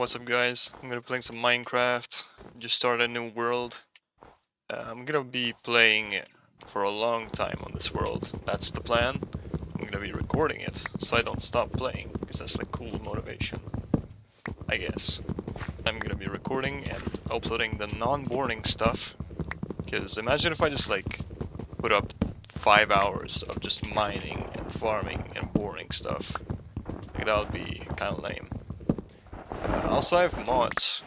What's up guys? I'm gonna be playing some Minecraft, just started a new world. I'm gonna be playing for a long time on this world, that's the plan. I'm gonna be recording it, so I don't stop playing, because that's like cool motivation, I guess. I'm gonna be recording and uploading the non-boring stuff, because imagine if I just like put up 5 hours of just mining and farming and boring stuff. Like that would be kinda lame. Also I have mods,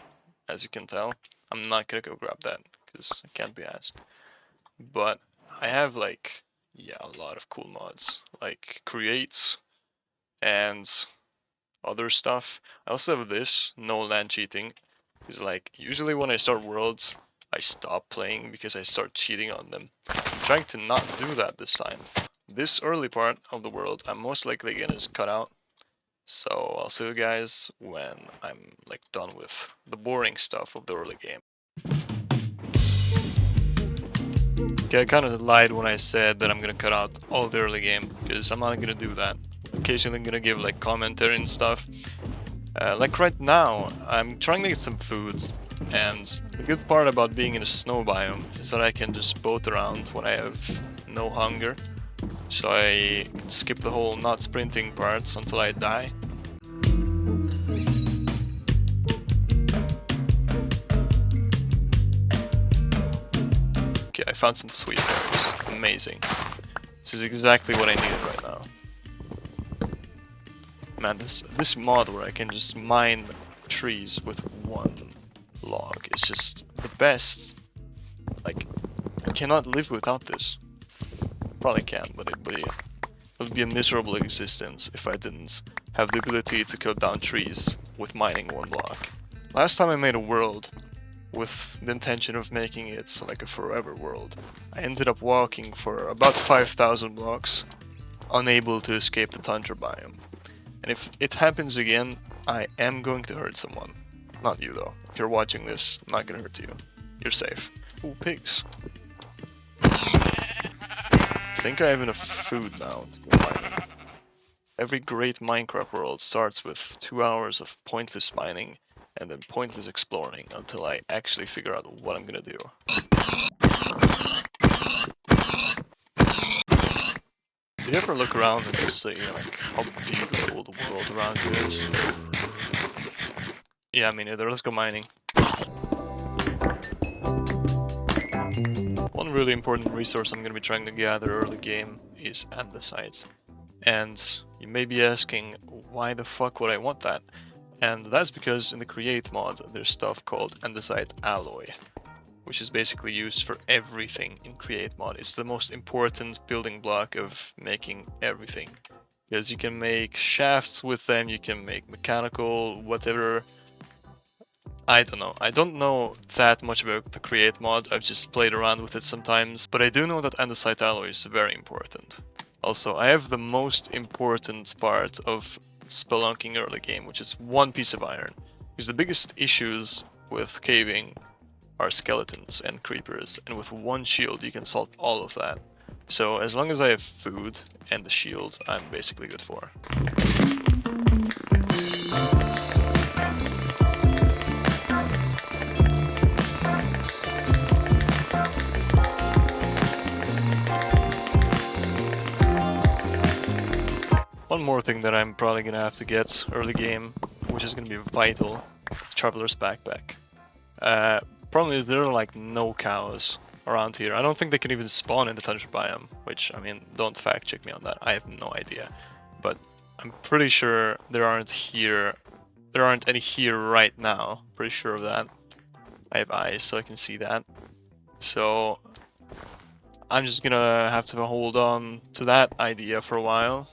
as you can tell. I'm not gonna go grab that, because I can't be asked. But I have like, yeah, a lot of cool mods, like creates and other stuff. I also have this, no land cheating, because like, usually when I start worlds, I stop playing because I start cheating on them. I'm trying to not do that this time. This early part of the world, I'm most likely gonna just cut out. So I'll see you guys when I'm like done with the boring stuff of the early game. Okay, I kind of lied when I said that I'm gonna cut out all the early game, because I'm not gonna do that. Occasionally I'm gonna give like commentary and stuff. Like right now, I'm trying to get some food, and the good part about being in a snow biome is that I can just boat around when I have no hunger. So I skip the whole not sprinting parts until I die. Okay, I found some sweet berries. Amazing. This is exactly what I needed right now. Man, this mod where I can just mine trees with one log is just the best. Like, I cannot live without this. Probably can, but it would be a miserable existence if I didn't have the ability to cut down trees with mining one block. Last time I made a world with the intention of making it like a forever world, I ended up walking for about 5,000 blocks, unable to escape the tundra biome. And if it happens again, I am going to hurt someone. Not you though. If you're watching this, I'm not gonna hurt you. You're safe. Ooh, pigs. I think I have enough food now to go mining. Every great Minecraft world starts with 2 hours of pointless mining and then pointless exploring until I actually figure out what I'm gonna do. Do you ever look around and just say like how beautiful the world around you is? Yeah, me neither. Let's go mining. One really important resource I'm going to be trying to gather early game is andesite. And you may be asking, why the fuck would I want that? And that's because in the create mod there's stuff called andesite alloy, which is basically used for everything in create mod. It's the most important building block of making everything. Because you can make shafts with them, you can make mechanical, whatever. I don't know. I don't know that much about the create mod, I've just played around with it sometimes, but I do know that andesite alloy is very important. Also, I have the most important part of spelunking early game, which is one piece of iron. Because the biggest issues with caving are skeletons and creepers, and with one shield you can solve all of that. So as long as I have food and the shield, I'm basically good for. One more thing that I'm probably gonna have to get early game, which is gonna be vital, is Traveler's Backpack. Problem is there are like no cows around here. I don't think they can even spawn in the tundra biome, which, I mean, don't fact check me on that, I have no idea. But I'm pretty sure there aren't any here right now, pretty sure of that. I have eyes so I can see that. So I'm just gonna have to hold on to that idea for a while.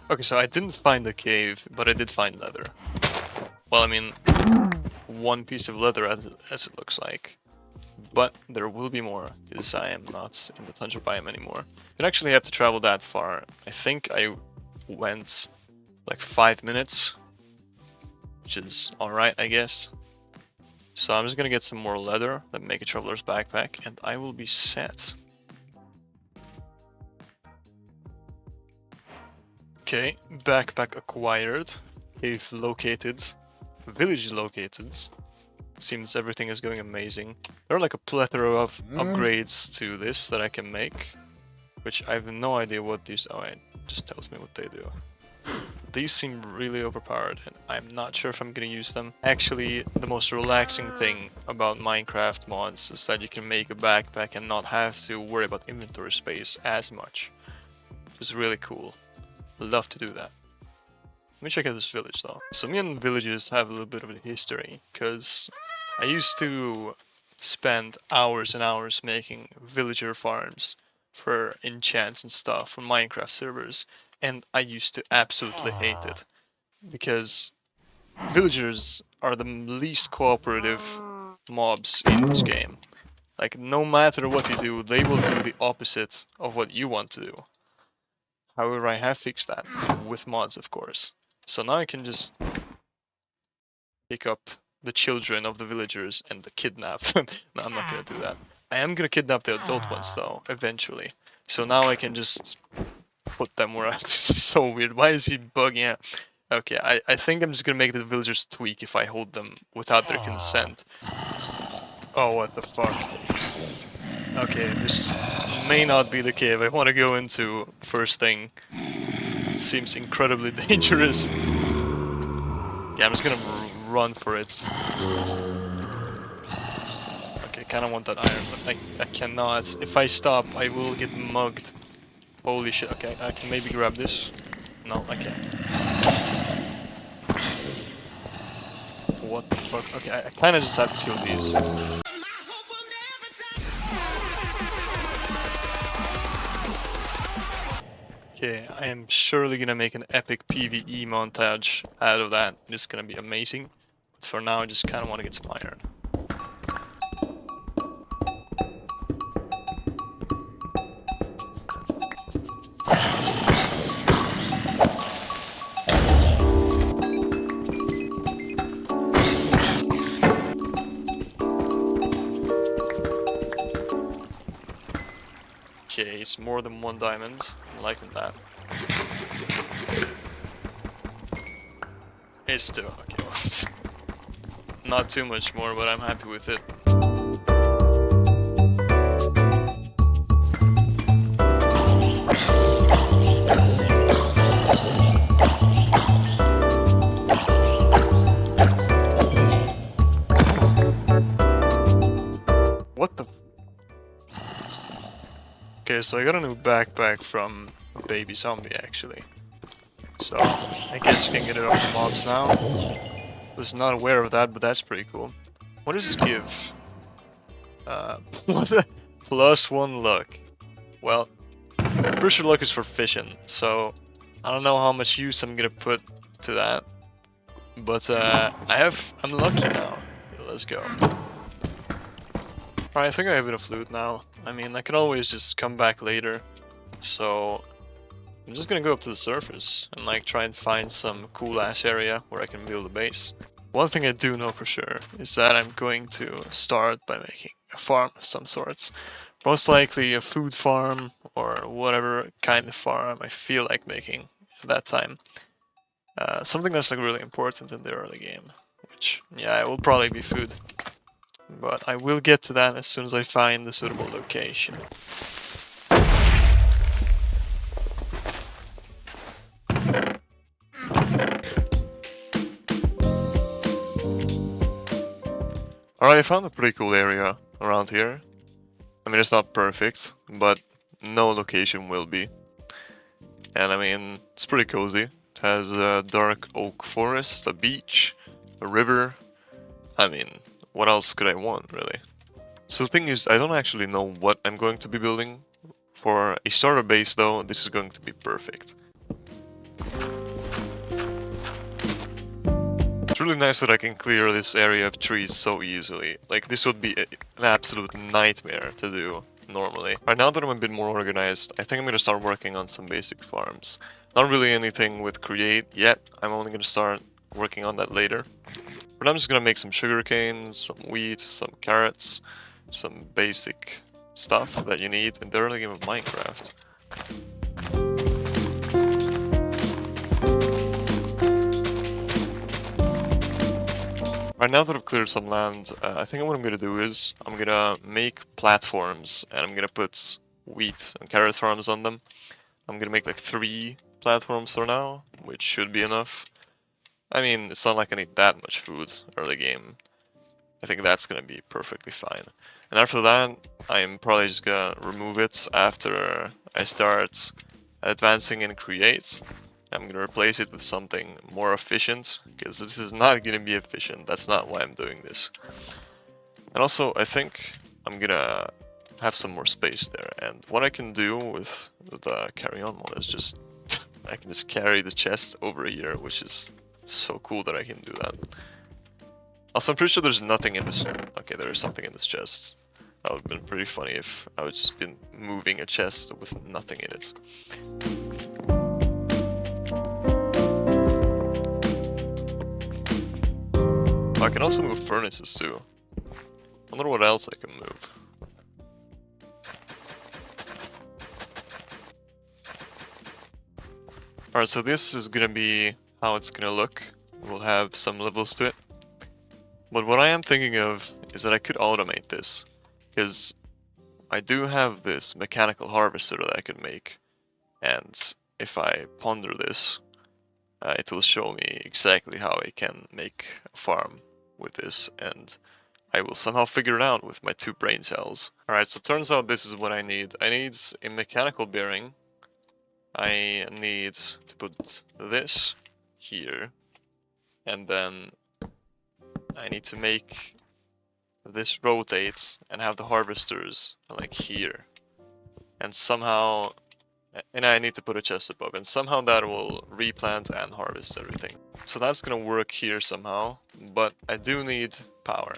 Okay, so I didn't find a cave, but I did find leather. Well, I mean, one piece of leather as it looks like. But there will be more, because I am not in the tundra biome anymore. You don't actually have to travel that far. I think I went like 5 minutes, which is alright, I guess. So I'm just gonna get some more leather, then make a traveler's backpack, and I will be set. Okay, backpack acquired, cave located. village is located. Seems everything is going amazing. There are like a plethora of upgrades to this that I can make, which I have no idea what these. Oh, it just tells me what they do. These seem really overpowered, and I'm not sure if I'm gonna use them. Actually, the most relaxing thing about Minecraft mods is that you can make a backpack and not have to worry about inventory space as much. It's really cool. Love to do that. Let me check out this village though. So me and villages have a little bit of a history, because I used to spend hours and hours making villager farms for enchants and stuff on Minecraft servers, and I used to absolutely hate it, because villagers are the least cooperative mobs in this game. Like, no matter what you do, they will do the opposite of what you want to do. However, I have fixed that, with mods of course. So now I can just pick up the children of the villagers and kidnap them. No, I'm not gonna do that. I am gonna kidnap the adult ones though, eventually. So now I can just put them where I... This is so weird. Why is he bugging out? Okay, I think I'm just gonna make the villagers tweak if I hold them without their consent. Oh, what the fuck. Okay, this may not be the cave I want to go into first thing. It seems incredibly dangerous. Yeah, I'm just gonna run for it. Okay, I kinda want that iron, but I cannot. If I stop, I will get mugged. Holy shit, okay, I can maybe grab this. No, I can't. What the fuck? Okay, I kinda just have to kill these. Okay, I am surely gonna make an epic PvE montage out of that. It's gonna be amazing. But for now, I just kinda wanna get some iron. Okay, it's more than one diamond. I'm liking that. It's two. Okay, well, not too much more, but I'm happy with it. What the? Okay, so I got a new backpack from a baby zombie actually. So I guess you can get it off the mobs now. Was not aware of that, but that's pretty cool. What does this give? +1 luck. Well, pretty sure luck is for fishing, so I don't know how much use I'm gonna put to that. But I'm lucky now. Let's go. Alright, I think I have enough loot now. I mean, I can always just come back later. So I'm just gonna go up to the surface and like try and find some cool ass area where I can build a base. One thing I do know for sure is that I'm going to start by making a farm of some sorts. Most likely a food farm or whatever kind of farm I feel like making at that time. Something that's like really important in the early game, which yeah, it will probably be food. But I will get to that as soon as I find the suitable location. Alright, I found a pretty cool area around here. I mean, it's not perfect, but no location will be. And I mean, it's pretty cozy. It has a dark oak forest, a beach, a river. I mean, what else could I want, really? So the thing is, I don't actually know what I'm going to be building. For a starter base though, this is going to be perfect. It's really nice that I can clear this area of trees so easily. Like, this would be an absolute nightmare to do normally. Right, now that I'm a bit more organized, I think I'm gonna start working on some basic farms. Not really anything with create yet, I'm only gonna start working on that later. But I'm just gonna make some sugarcane, some wheat, some carrots, some basic stuff that you need in the early game of Minecraft. Right now that I've cleared some land, I think what I'm gonna do is I'm gonna make platforms and I'm gonna put wheat and carrot farms on them. I'm gonna make like 3 platforms for now, which should be enough. I mean, it's not like I need that much food early game. I think that's gonna be perfectly fine. And after that, I'm probably just gonna remove it after I start advancing in create. I'm gonna replace it with something more efficient, because this is not gonna be efficient. That's not why I'm doing this. And also, I think I'm gonna have some more space there. And what I can do with the carry on mod is just I can just carry the chest over here, which is so cool that I can do that. Also, I'm pretty sure there's nothing in this. Okay, there is something in this chest. That would have been pretty funny if I would just been moving a chest with nothing in it. I can also move furnaces too. I wonder what else I can move. Alright, so this is gonna be how it's gonna look. We'll have some levels to it. But what I am thinking of is that I could automate this, because I do have this mechanical harvester that I could make, and if I ponder this, it will show me exactly how I can make a farm with this, and I will somehow figure it out with my 2 brain cells. Alright, so turns out this is what I need. I need a mechanical bearing. I need to put this here, and then I need to make this rotate and have the harvesters like here. And somehow, and I need to put a chest above, and somehow that will replant and harvest everything. So that's gonna work here somehow, but I do need power.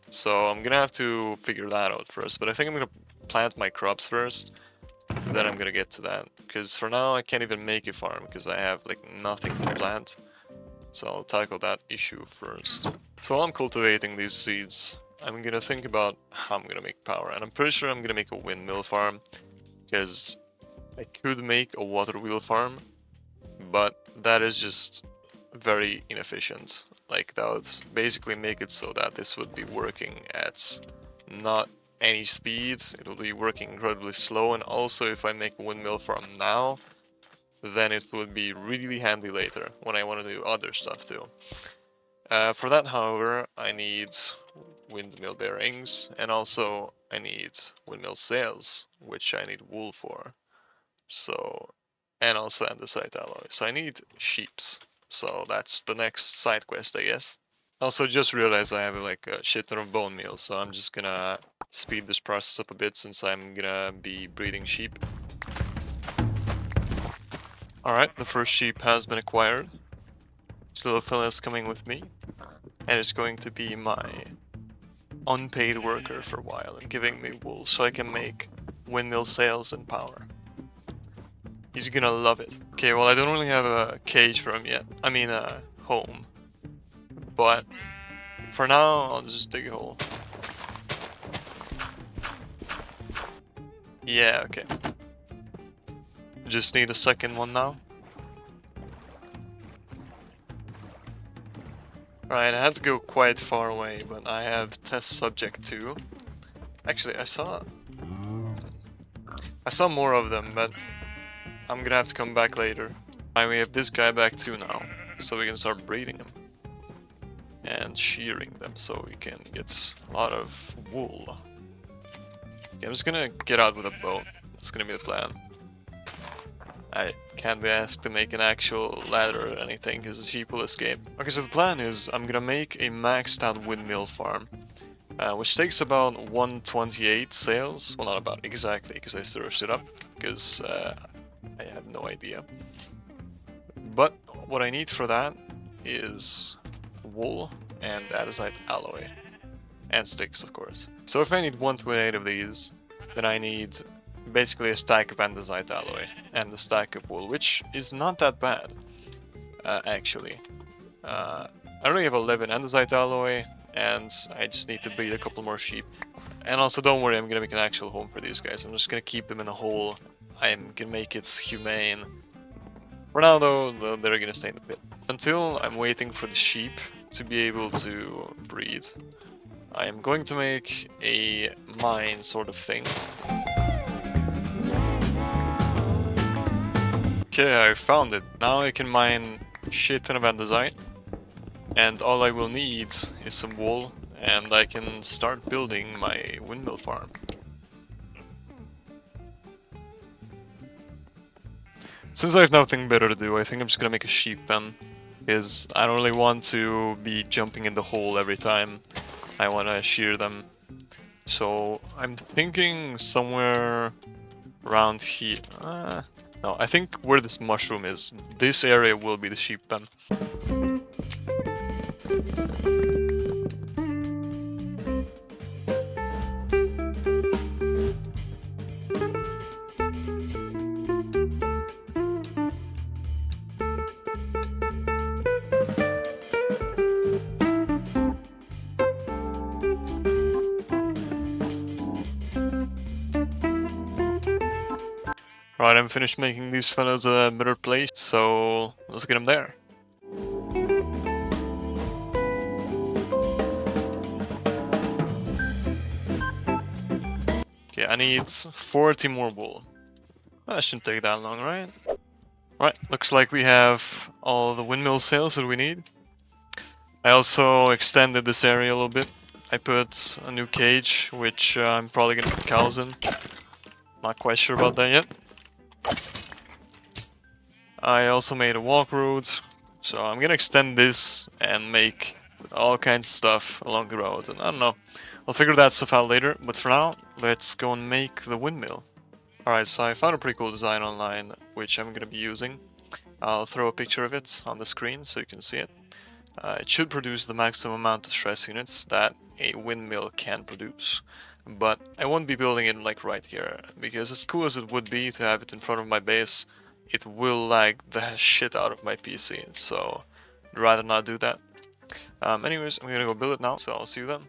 So I'm gonna have to figure that out first, but I think I'm gonna plant my crops first, then I'm gonna get to that. Because for now I can't even make a farm because I have like nothing to plant. So I'll tackle that issue first. So while I'm cultivating these seeds, I'm gonna think about how I'm gonna make power. And I'm pretty sure I'm gonna make a windmill farm, because I could make a water wheel farm, but that is just very inefficient. Like that would basically make it so that this would be working at not any speed, it will be working incredibly slow, and also if I make a windmill farm now, then it would be really handy later when I want to do other stuff too. For that, however, I need windmill bearings, and also I need windmill sails, which I need wool for. So, and also andesite alloy. So I need sheeps. So that's the next side quest, I guess. Also, just realized I have like a shit ton of bone meal, so I'm just gonna speed this process up a bit since I'm gonna be breeding sheep. Alright, the first sheep has been acquired. This little fella is coming with me, and it's going to be my unpaid worker for a while and giving me wool so I can make windmill sails and power. He's gonna love it. Okay, well I don't really have a cage for him yet. I mean a home. But for now, I'll just dig a hole. Yeah, okay. Just need a second one now. Right, I had to go quite far away, but I have test subject 2. Actually, I saw more of them, but I'm gonna have to come back later. Right, we have this guy back too now, so we can start breeding them. And shearing them so we can get a lot of wool. Okay, I'm just gonna get out with a boat. That's gonna be the plan. I can't be asked to make an actual ladder or anything because the sheep will escape. Okay, so the plan is I'm gonna make a maxed out windmill farm, which takes about 128 sails. Well, not about exactly, because I searched it up, because I have no idea. But what I need for that is wool and andesite alloy. And sticks, of course. So if I need 128 of these, then I need basically a stack of andesite alloy and a stack of wool, which is not that bad, actually. I already have 11 andesite alloy, and I just need to breed a couple more sheep. And also, don't worry, I'm gonna make an actual home for these guys. I'm just gonna keep them in a hole. I'm gonna make it humane. For now, though, they're gonna stay in the pit. Until I'm waiting for the sheep, to be able to breed. I am going to make a mine sort of thing. Okay, I found it. Now I can mine shit ton of andesite. And all I will need is some wool, and I can start building my windmill farm. Since I have nothing better to do, I think I'm just gonna make a sheep pen. Because I don't really want to be jumping in the hole every time I want to shear them. So I'm thinking somewhere around here. No, I think where this mushroom is, this area will be the sheep pen. Right, I'm finished making these fellas a better place, so let's get them there. Okay, I need 40 more wool. That shouldn't take that long, right? Right, looks like we have all the windmill sails that we need. I also extended this area a little bit. I put a new cage, which I'm probably gonna put cows in. Not quite sure about that yet. I also made a walk road, so I'm gonna extend this and make all kinds of stuff along the road. And I don't know, I'll figure that stuff out later, but for now, let's go and make the windmill. Alright, so I found a pretty cool design online, which I'm gonna be using. I'll throw a picture of it on the screen so you can see it. It should produce the maximum amount of stress units that a windmill can produce. But I won't be building it like right here, because as cool as it would be to have it in front of my base, it will lag the shit out of my PC, so I'd rather not do that. Anyways, I'm gonna go build it now, so I'll see you then.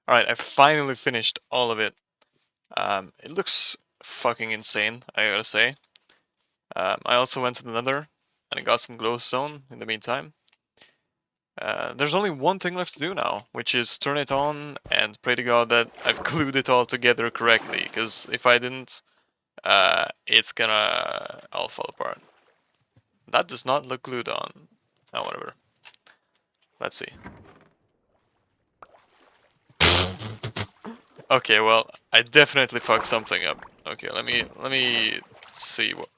Alright, I finally finished all of it. It looks fucking insane, I gotta say. I also went to the Nether and I got some glowstone in the meantime. There's only one thing left to do now, which is turn it on and pray to God that I've glued it all together correctly, because if I didn't, it's gonna all fall apart. That does not look glued on. Oh, whatever. Let's see. Okay, well, I definitely fucked something up. Okay, let me see what.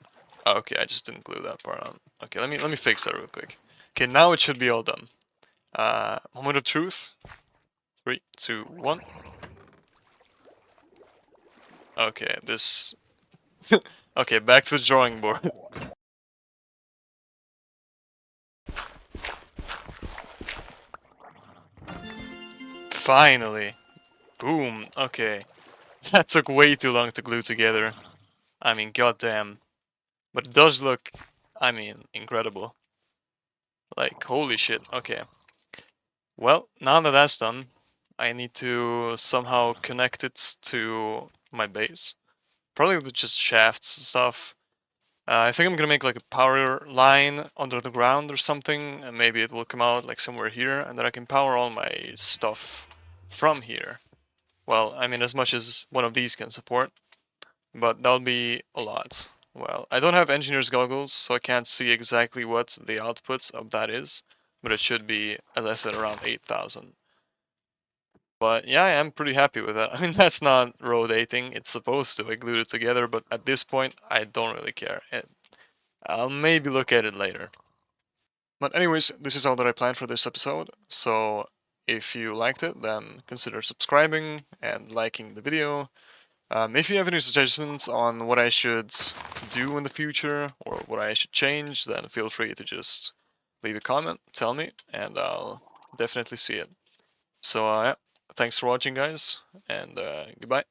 Oh, okay, I just didn't glue that part on. Okay, let me fix that real quick. Okay, now it should be all done. Moment of truth. 3, 2, 1. Okay, this. Okay, back to the drawing board. Finally. Boom. Okay. That took way too long to glue together. I mean, goddamn. But it does look, I mean, incredible. Like, holy shit. Okay. Well, now that that's done, I need to somehow connect it to my base. Probably with just shafts and stuff. I think I'm gonna make like a power line under the ground or something, and maybe it will come out like somewhere here, and then I can power all my stuff from here. Well, I mean, as much as one of these can support, but that'll be a lot. Well, I don't have engineer's goggles, so I can't see exactly what the output of that is, but it should be, as I said, around 8,000. But yeah, I am pretty happy with that. I mean, that's not rotating. It's supposed to. I glued it together, but at this point, I don't really care. I'll maybe look at it later. But anyways, this is all that I planned for this episode. So if you liked it, then consider subscribing and liking the video. If you have any suggestions on what I should do in the future or what I should change, then feel free to just leave a comment, tell me, and I'll definitely see it. So yeah, thanks for watching, guys, and goodbye.